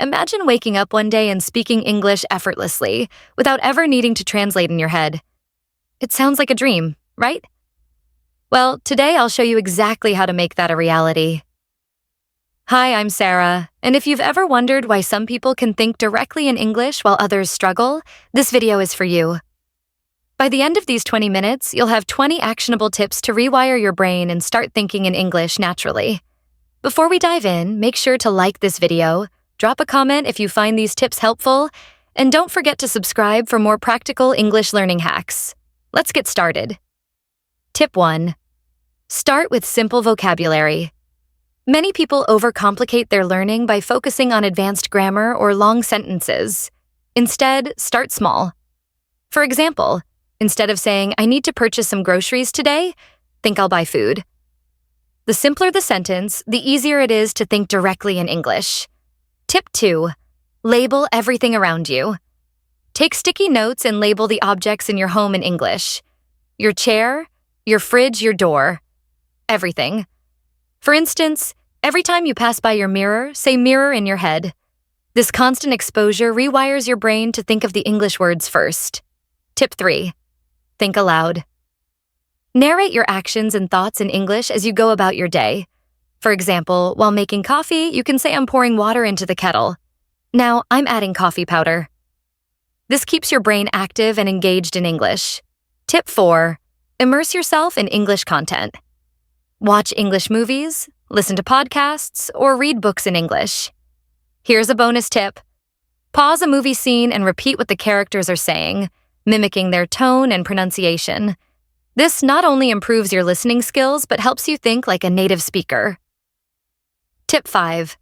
Imagine waking up one day and speaking English effortlessly without ever needing to translate in your head. It sounds like a dream, right? Well, today I'll show you exactly how to make that a reality. Hi, I'm Sara, and if you've ever wondered why some people can think directly in English while others struggle, this video is for you. By the end of these 20 minutes, you'll have 20 actionable tips to rewire your brain and start thinking in English naturally. Before we dive in, make sure to like this video, drop a comment if you find these tips helpful, and don't forget to subscribe for more practical English learning hacks. Let's get started. Tip 1. Start with simple vocabulary. Many people overcomplicate their learning by focusing on advanced grammar or long sentences. Instead, start small. For example, instead of saying, "I need to purchase some groceries today," think "I'll buy food." The simpler the sentence, the easier it is to think directly in English. Tip 2. Label everything around you. Take sticky notes and label the objects in your home in English. Your chair, your fridge, your door. Everything. For instance, every time you pass by your mirror, say "mirror" in your head. This constant exposure rewires your brain to think of the English words first. Tip 3. Think aloud. Narrate your actions and thoughts in English as you go about your day. For example, while making coffee, you can say, "I'm pouring water into the kettle." Now, "I'm adding coffee powder." This keeps your brain active and engaged in English. Tip 4. Immerse yourself in English content. Watch English movies, listen to podcasts, or read books in English. Here's a bonus tip. Pause a movie scene and repeat what the characters are saying, mimicking their tone and pronunciation. This not only improves your listening skills, but helps you think like a native speaker. Tip 5.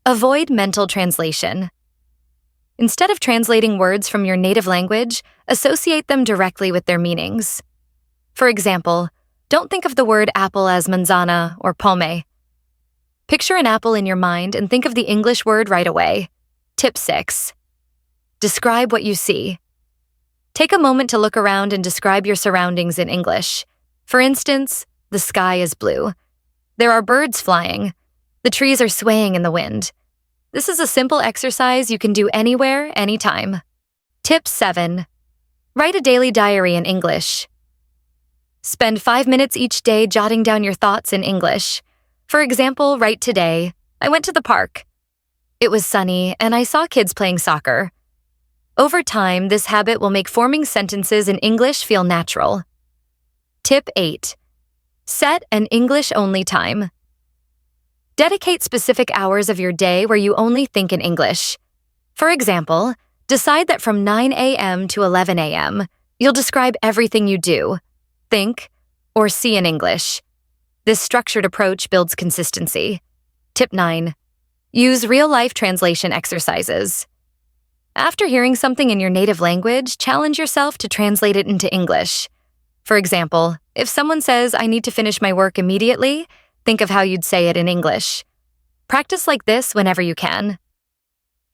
Avoid mental translation. Instead of translating words from your native language, associate them directly with their meanings. For example, don't think of the word apple as manzana or pome. Picture an apple in your mind and think of the English word right away. Tip 6. Describe what you see. Take a moment to look around and describe your surroundings in English. For instance, the sky is blue. There are birds flying. The trees are swaying in the wind. This is a simple exercise you can do anywhere, anytime. Tip 7. Write a daily diary in English. Spend 5 minutes each day jotting down your thoughts in English. For example, write today, "I went to the park. It was sunny and I saw kids playing soccer." Over time, this habit will make forming sentences in English feel natural. Tip 8. Set an English-only time. Dedicate specific hours of your day where you only think in English. For example, decide that from 9 a.m. to 11 a.m., you'll describe everything you do, think, or see in English. This structured approach builds consistency. Tip 9. Use real-life translation exercises. After hearing something in your native language, challenge yourself to translate it into English. For example, if someone says, "I need to finish my work immediately," think of how you'd say it in English. Practice like this whenever you can.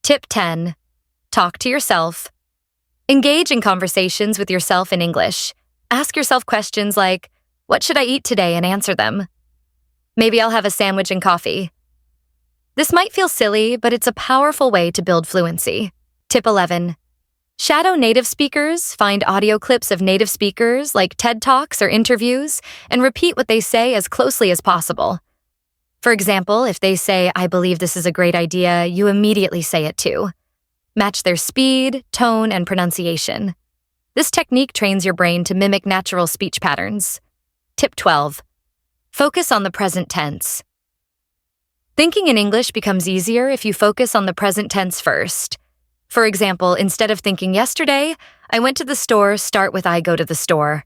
Tip 10. Talk to yourself. Engage in conversations with yourself in English. Ask yourself questions like, "What should I eat today?" and answer them. "Maybe I'll have a sandwich and coffee." This might feel silly, but it's a powerful way to build fluency. Tip 11. Shadow native speakers, find audio clips of native speakers like TED Talks or interviews, and repeat what they say as closely as possible. For example, if they say, "I believe this is a great idea," you immediately say it too. Match their speed, tone, and pronunciation. This technique trains your brain to mimic natural speech patterns. Tip 12. Focus on the present tense. Thinking in English becomes easier if you focus on the present tense first. For example, instead of thinking "yesterday, I went to the store," start with "I go to the store."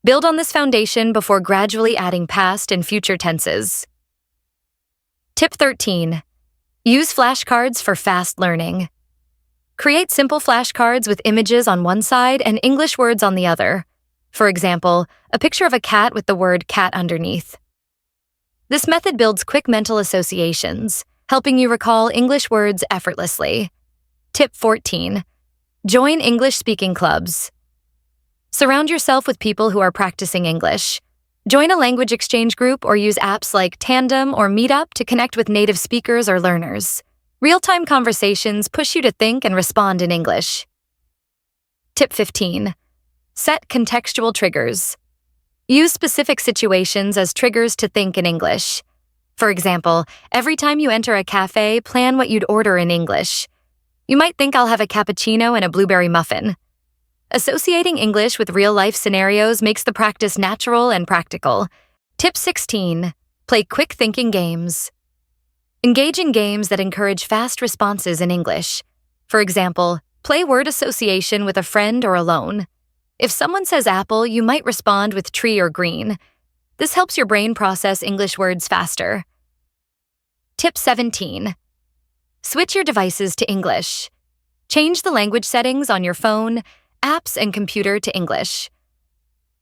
Build on this foundation before gradually adding past and future tenses. Tip 13. Use flashcards for fast learning. Create simple flashcards with images on one side and English words on the other. For example, a picture of a cat with the word "cat" underneath. This method builds quick mental associations, helping you recall English words effortlessly. Tip 14. Join English speaking clubs. Surround yourself with people who are practicing English. Join a language exchange group or use apps like Tandem or Meetup to connect with native speakers or learners. Real-time conversations push you to think and respond in English. Tip 15. Set contextual triggers. Use specific situations as triggers to think in English. For example, every time you enter a cafe, plan what you'd order in English. You might think I'll have a cappuccino and a blueberry muffin. Associating English with real-life scenarios makes the practice natural and practical. Tip 16. Play quick thinking games. Engage in games that encourage fast responses in English. For example, play word association with a friend or alone. If someone says apple, you might respond with tree or green. This helps your brain process English words faster. Tip 17. Switch your devices to English. Change the language settings on your phone, apps, and computer to English.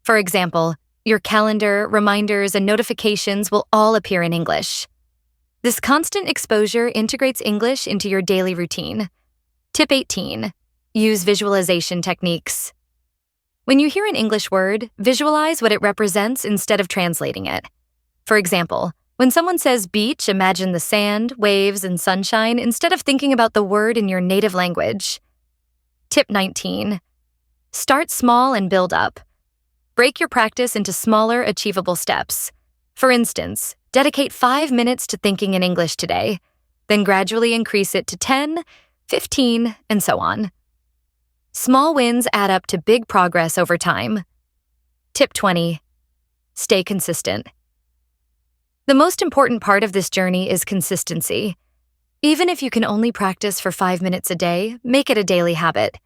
For example, your calendar, reminders, and notifications will all appear in English. This constant exposure integrates English into your daily routine. Tip 18. Use visualization techniques. When you hear an English word, visualize what it represents instead of translating it. For example, when someone says beach, imagine the sand, waves, and sunshine instead of thinking about the word in your native language. Tip 19. Start small and build up. Break your practice into smaller, achievable steps. For instance, dedicate 5 minutes to thinking in English today, then gradually increase it to 10, 15, and so on. Small wins add up to big progress over time. Tip 20. Stay consistent. The most important part of this journey is consistency. Even if you can only practice for 5 minutes a day, make it a daily habit.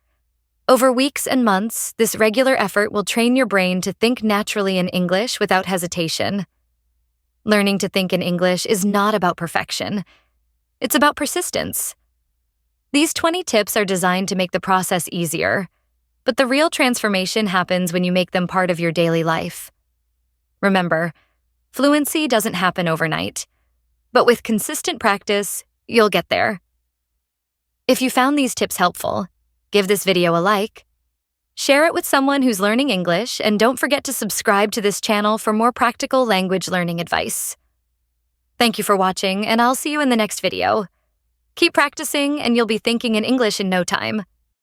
Over weeks and months, this regular effort will train your brain to think naturally in English without hesitation. Learning to think in English is not about perfection. It's about persistence. These 20 tips are designed to make the process easier, but the real transformation happens when you make them part of your daily life. Remember, fluency doesn't happen overnight, but with consistent practice, you'll get there. If you found these tips helpful, give this video a like, share it with someone who's learning English, and don't forget to subscribe to this channel for more practical language learning advice. Thank you for watching, and I'll see you in the next video. Keep practicing, and you'll be thinking in English in no time.